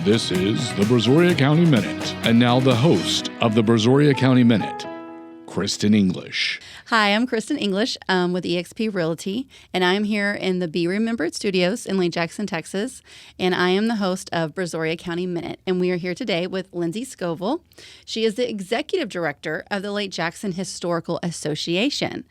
This is the Brazoria County Minute. And now the host of the Brazoria County Minute, Christen English. Hi, I'm Christen English with eXp Realty, and I'm here in the Be Remembered Studios in Lake Jackson, Texas, and I am the host of Brazoria County Minute, and we are here today with Lindsay Scovil. She is the Executive Director of the Lake Jackson Historical Association.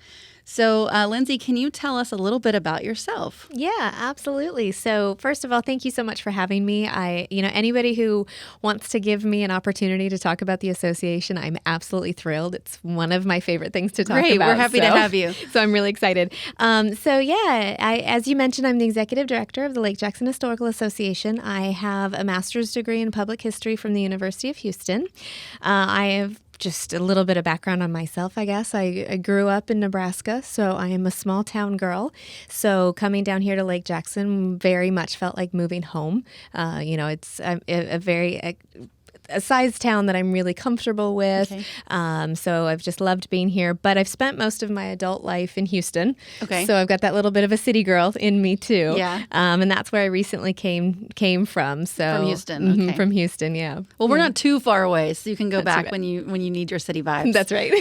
So, Lindsay, can you tell us a little bit about yourself? Yeah, absolutely. So, first of all, thank you so much for having me. Anybody who wants to give me an opportunity to talk about the association, I'm absolutely thrilled. It's one of my favorite things to talk about. Great, we're happy to have you. So, I'm really excited. As you mentioned, I'm the Executive Director of the Lake Jackson Historical Association. I have a master's degree in public history from the University of Houston. I have just a little bit of background on myself, I guess. I grew up in Nebraska, so I am a small town girl. So coming down here to Lake Jackson very much felt like moving home. It's a size town that I'm really comfortable with. Okay. So I've just loved being here. But I've spent most of my adult life in Houston. Okay. So I've got that little bit of a city girl in me too. Yeah. And that's where I recently came from. So from Houston. Okay. From Houston, yeah. Well, we're not too far away, so you can go back right. when you need your city vibes. That's right.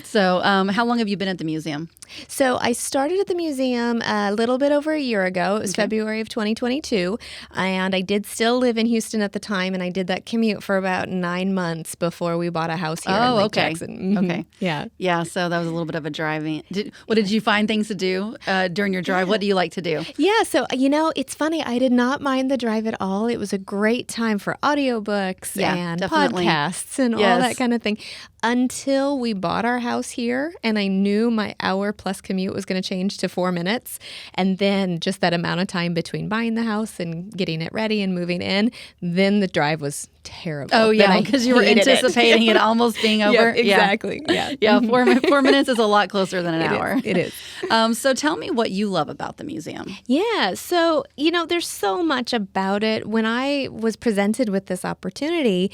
So how long have you been at the museum? So I started at the museum a little bit over a year ago. It was February of 2022. And I did still live in Houston at the time, and I did that commute for about 9 months before we bought a house here in Lake Jackson. Mm-hmm. Okay. Yeah. Yeah, so that was a little bit of a driving. Did you find things to do during your drive? What do you like to do? Yeah, so, it's funny. I did not mind the drive at all. It was a great time for audiobooks and definitely. Podcasts and all that kind of thing. Until we bought our house here, and I knew my hour-plus commute was going to change to 4 minutes. And then just that amount of time between buying the house and getting it ready and moving in, then the drive was terrible. Oh, yeah, because you were anticipating it almost being over. Yeah, exactly. Yeah. Yeah, 4 minutes is a lot closer than an hour. It is. So tell me what you love about the museum. Yeah, so, there's so much about it. When I was presented with this opportunity,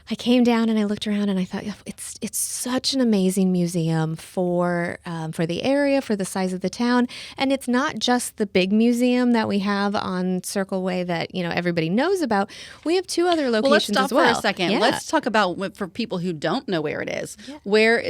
I came down and I looked around and I thought, it's such an amazing museum for the area, for the size of the town. And it's not just the big museum that we have on Circle Way that, everybody knows about. We have 2 other locations as well. Let's stop for a second. Yeah. Let's talk about, for people who don't know where it is,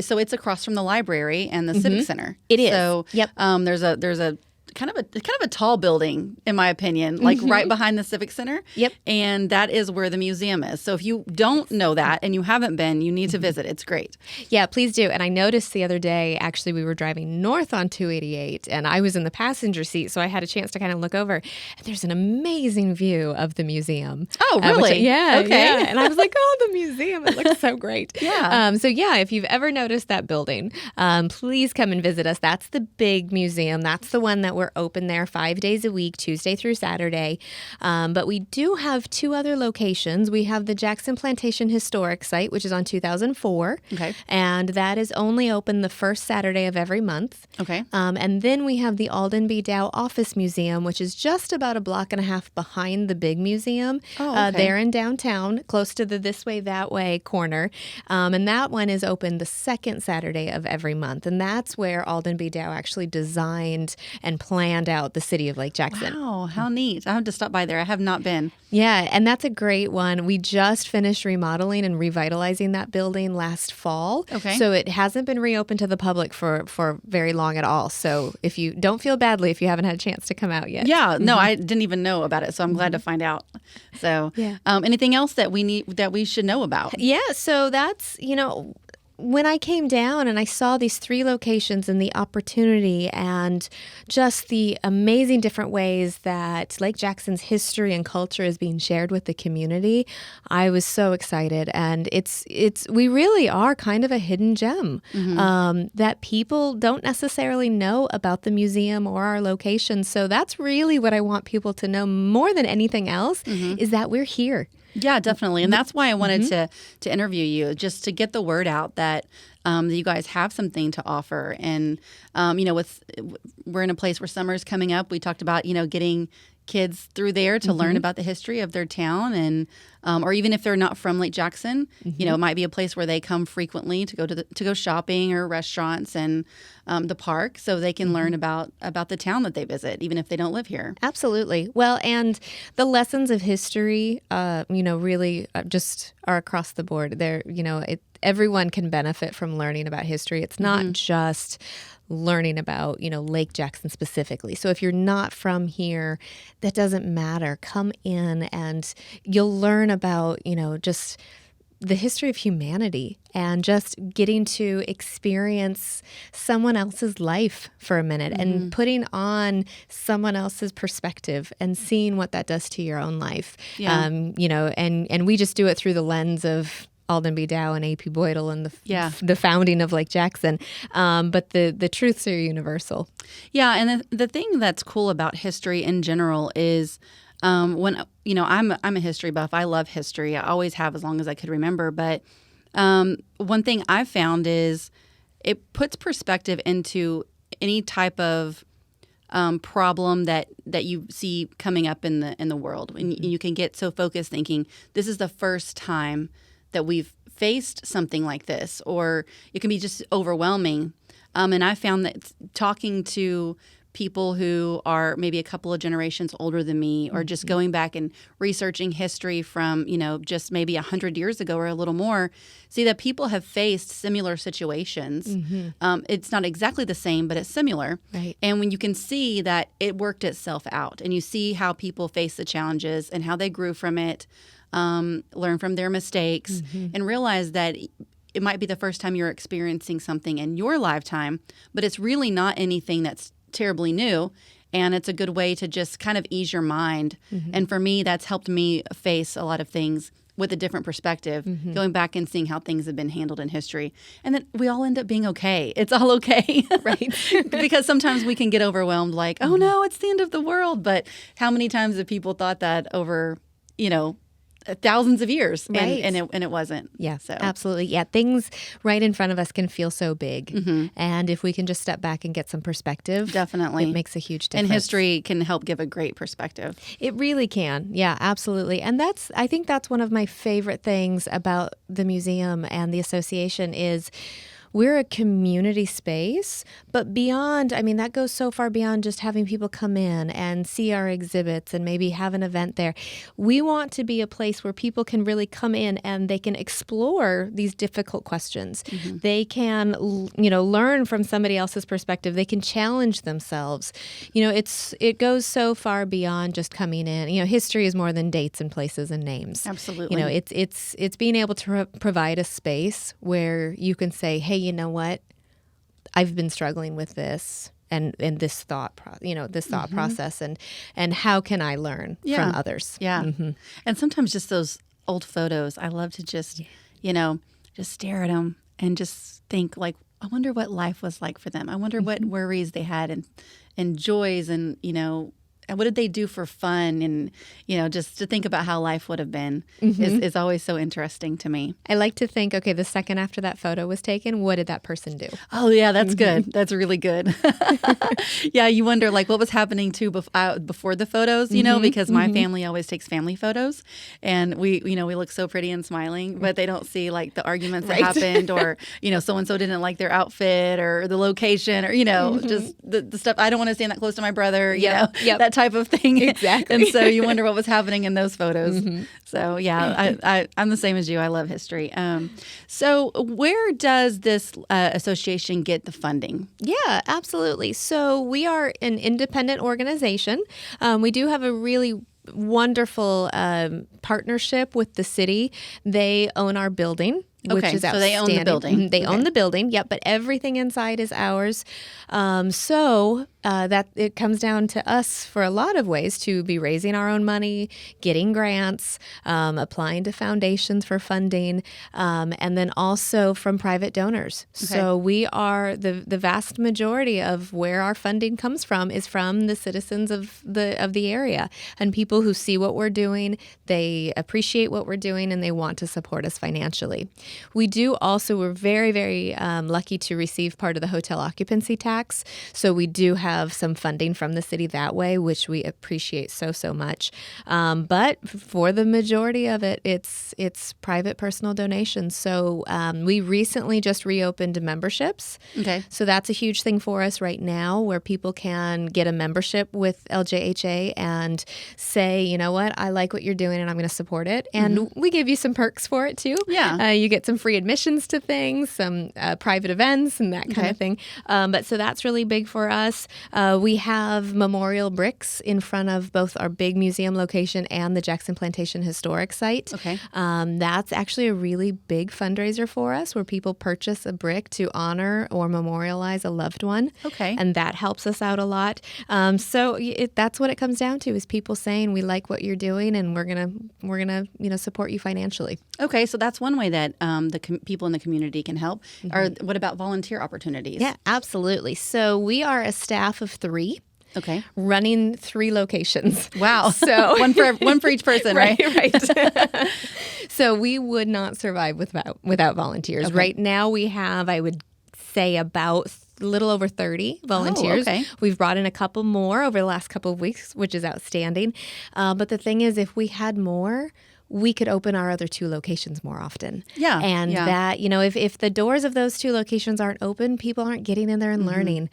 so it's across from the library and the Civic Center. It is. So there's a kind of a tall building, in my opinion, like right behind the Civic Center. Yep. And that is where the museum is. So if you don't know that and you haven't been, you need to visit. It's great. Yeah, please do. And I noticed the other day, actually, we were driving north on 288, and I was in the passenger seat, so I had a chance to kind of look over. And there's an amazing view of the museum. Oh, really? Okay. Yeah. And I was like, the museum. It looks so great. Yeah. If you've ever noticed that building, please come and visit us. That's the big museum. That's the one that we're open there 5 days a week, Tuesday through Saturday. But we do have 2 other locations. We have the Jackson Plantation Historic Site, which is on 2004. Okay. And that is only open the first Saturday of every month. Okay. And then we have the Alden B. Dow Office Museum, which is just about a block and a half behind the big museum. There in downtown, close to the This Way, That Way corner. And that one is open the second Saturday of every month. And that's where Alden B. Dow actually designed and planned out the city of Lake Jackson. Wow, how neat. I have to stop by there. I have not been. Yeah, and that's a great one. We just finished remodeling and revitalizing that building last fall. Okay. So it hasn't been reopened to the public for very long at all. So if you don't feel badly if you haven't had a chance to come out yet. Yeah, no, I didn't even know about it, so I'm glad to find out. So anything else that we should know about? Yeah, so that's, when I came down and I saw these 3 locations and the opportunity and just the amazing different ways that Lake Jackson's history and culture is being shared with the community, I was so excited. And we really are kind of a hidden gem that people don't necessarily know about the museum or our location. So that's really what I want people to know more than anything else is that we're here. Yeah, definitely. And that's why I wanted to interview you, just to get the word out that you guys have something to offer. And, we're in a place where summer's coming up. We talked about, getting kids through there to learn about the history of their town, and or even if they're not from Lake Jackson, it might be a place where they come frequently to go shopping or restaurants and the park, so they can learn about the town that they visit, even if they don't live here. Absolutely. Well, and the lessons of history, really just are across the board. Everyone can benefit from learning about history. It's not just learning about, Lake Jackson specifically. So if you're not from here, that doesn't matter. Come in and you'll learn about, just the history of humanity and just getting to experience someone else's life for a minute and putting on someone else's perspective and seeing what that does to your own life. Yeah. And we just do it through the lens of Alden B. Dow and A.P. Boydell and the founding of Lake Jackson. But the truths are universal. Yeah, and the thing that's cool about history in general is when I'm a history buff. I love history. I always have as long as I could remember. But one thing I've found is it puts perspective into any type of problem that you see coming up in the world. And you can get so focused thinking this is the first time that we've faced something like this, or it can be just overwhelming. And I found that talking to people who are maybe a couple of generations older than me, or just going back and researching history from, just maybe 100 years ago or a little more, see that people have faced similar situations. It's not exactly the same, but it's similar. Right. And when you can see that it worked itself out, and you see how people face the challenges and how they grew from it, learn from their mistakes, and realize that it might be the first time you're experiencing something in your lifetime, but it's really not anything that's terribly new. And it's a good way to just kind of ease your mind. And for me, that's helped me face a lot of things with a different perspective, going back and seeing how things have been handled in history. And then we all end up being okay. It's all okay. Right. Because sometimes we can get overwhelmed like, oh no, it's the end of the world. But how many times have people thought that over, thousands of years, Right. and it wasn't. Yeah, so. Absolutely. Yeah, things right in front of us can feel so big. And if we can just step back and get some perspective, Definitely. It makes a huge difference. And history can help give a great perspective. It really can. Yeah, absolutely. And I think that's one of my favorite things about the museum and the association is we're a community space, but beyond, that goes so far beyond just having people come in and see our exhibits and maybe have an event there. We want to be a place where people can really come in and they can explore these difficult questions. They can, learn from somebody else's perspective. They can challenge themselves. It goes so far beyond just coming in. History is more than dates and places and names. Absolutely. It's being able to provide a space where you can say, hey, you know what? I've been struggling with this and this thought, process, and how can I learn from others? Yeah. And sometimes just those old photos, I love to just stare at them and just think like, I wonder what life was like for them. I wonder what worries they had and joys and, and what did they do for fun? And, just to think about how life would have been is always so interesting to me. I like to think, okay, the second after that photo was taken, what did that person do? Oh, yeah, that's good. That's really good. Yeah, you wonder, like, what was happening before the photos, because my family always takes family photos. And we look so pretty and smiling, but they don't see, like, the arguments that happened or, so-and-so didn't like their outfit or the location or, just the stuff. I don't want to stand that close to my brother, that type of thing. Exactly. And so you wonder what was happening in those photos. So yeah, I'm the same as you. I love history. So where does this association get the funding? Yeah, absolutely. So we are an independent organization. We do have a really wonderful partnership with the city. They own our building. Which is outstanding. So they own the building. They own the building, yep, but everything inside is ours. So that it comes down to us for a lot of ways to be raising our own money, getting grants, applying to foundations for funding, and then also from private donors. Okay. So we are the vast majority of where our funding comes from is from the citizens of the area and people who see what we're doing, they appreciate what we're doing, and they want to support us financially. We're very, very lucky to receive part of the hotel occupancy tax. So we do have some funding from the city that way, which we appreciate so much. But for the majority of it, it's private personal donations. So we recently just reopened memberships. Okay. So that's a huge thing for us right now, where people can get a membership with LJHA and say, you know what, I like what you're doing and I'm going to support it. And we give you some perks for it too. Yeah. You get some free admissions to things, some private events and that kind of thing. But so that's really big for us. We have memorial bricks in front of both our big museum location and the Jackson Plantation Historic Site. Okay. That's actually a really big fundraiser for us, where people purchase a brick to honor or memorialize a loved one. Okay. And that helps us out a lot. So that's what it comes down to, is people saying, we like what you're doing and we're gonna support you financially. Okay, so that's one way that the people in the community can help. Or what about volunteer opportunities? Yeah, absolutely. So we are a staff of 3. Okay. Running 3 locations. Wow. So one for each person, right? Right. So we would not survive without volunteers. Okay. Right now we have, I would say, about a little over 30 volunteers. Oh, okay. We've brought in a couple more over the last couple of weeks, which is outstanding. But the thing is, if we had more, we could open our other 2 locations more often. Yeah. And that, if the doors of those 2 locations aren't open, people aren't getting in there and learning.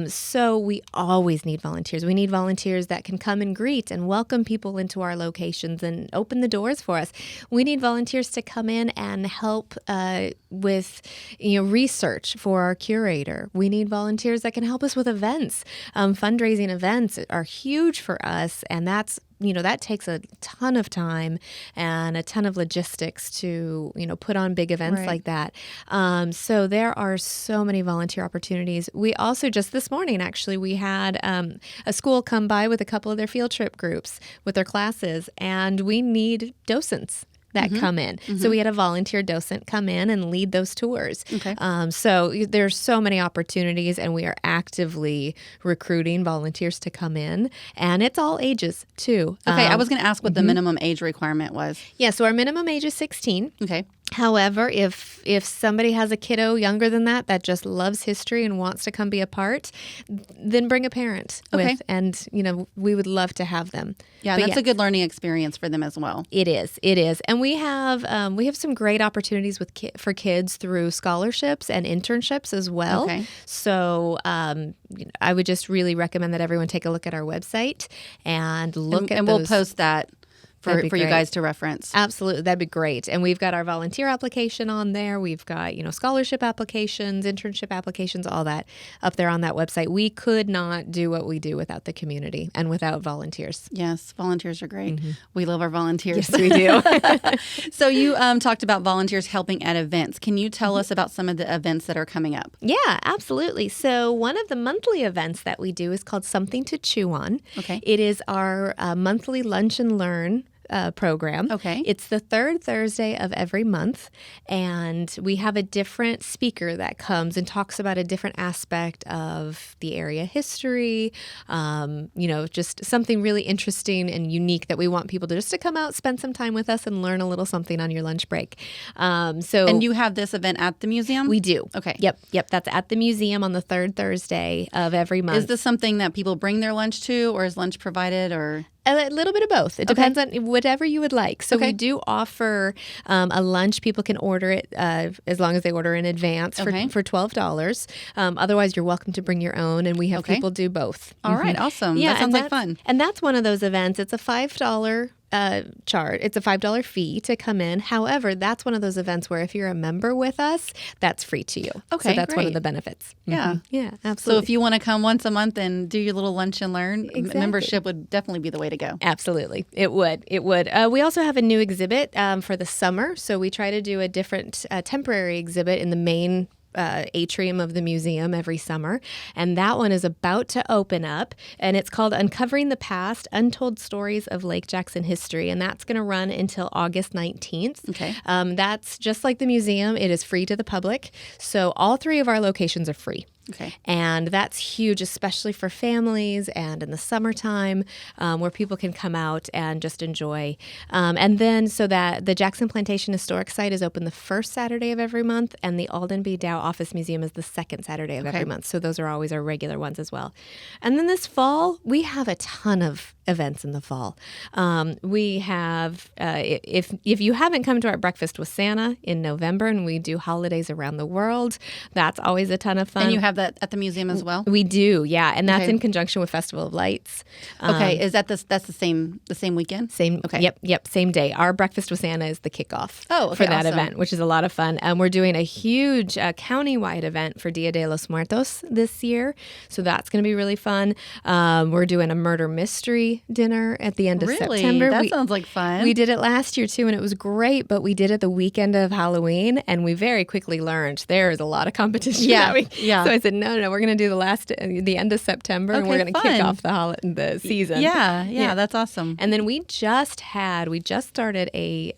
So we always need volunteers. We need volunteers that can come and greet and welcome people into our locations and open the doors for us. We need volunteers to come in and help with research for our curator. We need volunteers that can help us with events. Fundraising events are huge for us, and that's that takes a ton of time and a ton of logistics to, put on big events like that. So there are so many volunteer opportunities. We also, just this morning, actually, we had a school come by with a couple of their field trip groups with their classes, and we need docents that come in. So we had a volunteer docent come in and lead those tours. Okay. So there's so many opportunities, and we are actively recruiting volunteers to come in, and it's all ages too. Okay, I was going to ask what the minimum age requirement was. Yeah, so our minimum age is 16. Okay. However, if somebody has a kiddo younger than that just loves history and wants to come be a part, then bring a parent with, and we would love to have them. Yeah, that's a good learning experience for them as well. It is, and we have some great opportunities for kids through scholarships and internships as well. Okay. So I would just really recommend that everyone take a look at our website and look at and those. We'll post that for you guys to reference. Absolutely. That'd be great. And we've got our volunteer application on there. We've got, scholarship applications, internship applications, all that up there on that website. We could not do what we do without the community and without volunteers. Yes, volunteers are great. We love our volunteers. Yes, we do. So you talked about volunteers helping at events. Can you tell us about some of the events that are coming up? Yeah, absolutely. So one of the monthly events that we do is called Something to Chew On. Okay. It is our monthly lunch and learn program. Okay. It's the 3rd Thursday of every month, and we have a different speaker that comes and talks about a different aspect of the area history, just something really interesting and unique that we want people to come out, spend some time with us, and learn a little something on your lunch break. And you have this event at the museum? We do. Okay. Yep. That's at the museum on the 3rd Thursday of every month. Is this something that people bring their lunch to, or is lunch provided, or? A little bit of both. It depends on whatever you would like. So we do offer a lunch. People can order it as long as they order in advance for $12. Otherwise, you're welcome to bring your own, and we have people do both. All right, awesome. Yeah, that sounds like fun. And that's one of those events. It's a $5 charge. It's a $5 fee to come in. However, that's one of those events where if you're a member with us, that's free to you. Okay, so that's one of great. the benefits. Yeah. Yeah, absolutely. So if you want to come once a month and do your little lunch and learn, Exactly. membership would definitely be the way to go. Absolutely. It would. We also have a new exhibit for the summer. So we try to do a different temporary exhibit in the main atrium of the museum every summer. And that one is about to open up, and it's called Uncovering the Past, Untold Stories of Lake Jackson History. And that's going to run until August 19th. Okay. That's just like the museum. It is free to the public. So all 3 of our locations are free. Okay. And that's huge, especially for families and in the summertime, where people can come out and just enjoy. And then so that the Jackson Plantation Historic Site is open the first Saturday of every month, and the Alden B. Dow Office Museum is the second Saturday of every month. So those are always our regular ones as well. And then this fall, we have a ton of events in the fall. We have, if you haven't come to our Breakfast with Santa in November, and we do holidays around the world, that's always a ton of fun. And you have that at the museum as well? We do, yeah, and that's in conjunction with Festival of Lights. Okay, is that that's the same weekend? Same. Okay. Yep. Same day. Our Breakfast with Santa is the kickoff for that event, which is a lot of fun. We're doing a huge county-wide event for Dia de los Muertos this year, so that's going to be really fun. We're doing a murder mystery dinner at the end of September. That sounds like fun. We did it last year too, and it was great. But we did it the weekend of Halloween, and we very quickly learned there is a lot of competition. Yeah. So I said, no, we're going to do the end of September, and we're going to kick off the season. Yeah, that's awesome. And then we just started a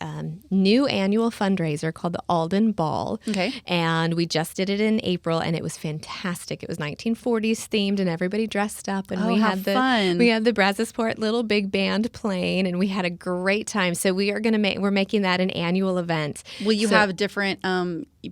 new annual fundraiser called the Alden Ball. Okay. And we just did it in April, and it was fantastic. It was 1940s themed, and everybody dressed up, and we had the Brazosport Little Big Band playing, and we had a great time. So we're making that an annual event. Will you have different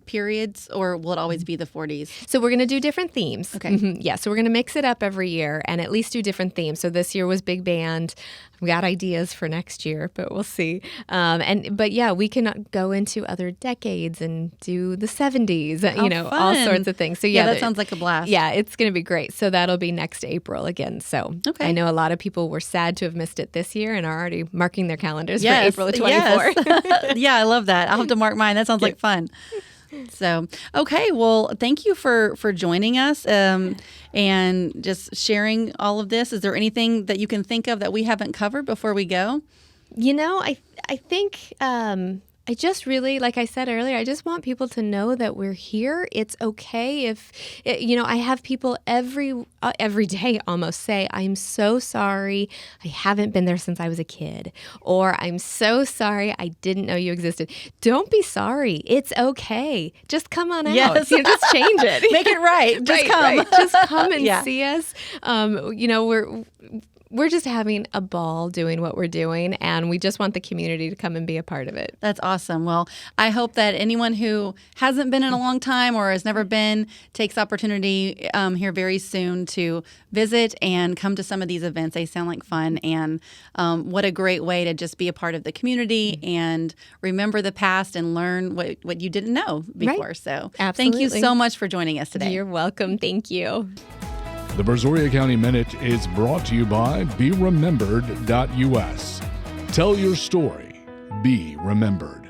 periods, or will it always be the 40s? So we're going to do different themes. Okay. Yeah, so we're going to mix it up every year and at least do different themes. So this year was big band. We got ideas for next year, but we'll see. But yeah, we can go into other decades and do the 70s, all sorts of things. So yeah, that sounds like a blast. Yeah, it's going to be great. So that'll be next April again. So I know a lot of people were sad to have missed it this year and are already marking their calendars for April of 24. Yes. Yeah, I love that. I'll have to mark mine. That sounds like fun. So, okay. Well, thank you for joining us and just sharing all of this. Is there anything that you can think of that we haven't covered before we go? I think I just really, like I said earlier, I just want people to know that we're here. It's okay if, I have people every day almost say, I'm so sorry I haven't been there since I was a kid. Or I'm so sorry I didn't know you existed. Don't be sorry. It's okay. Just come on out. Yes. Just change it. Make it right. Just come. Right. Just come and see us. We're just having a ball doing what we're doing, and we just want the community to come and be a part of it. That's awesome. Well, I hope that anyone who hasn't been in a long time or has never been takes opportunity here very soon to visit and come to some of these events. They sound like fun, and what a great way to just be a part of the community and remember the past and learn what you didn't know before. Right. So Thank you so much for joining us today. You're welcome. Thank you. The Brazoria County Minute is brought to you by BeRemembered.us. Tell your story. Be remembered.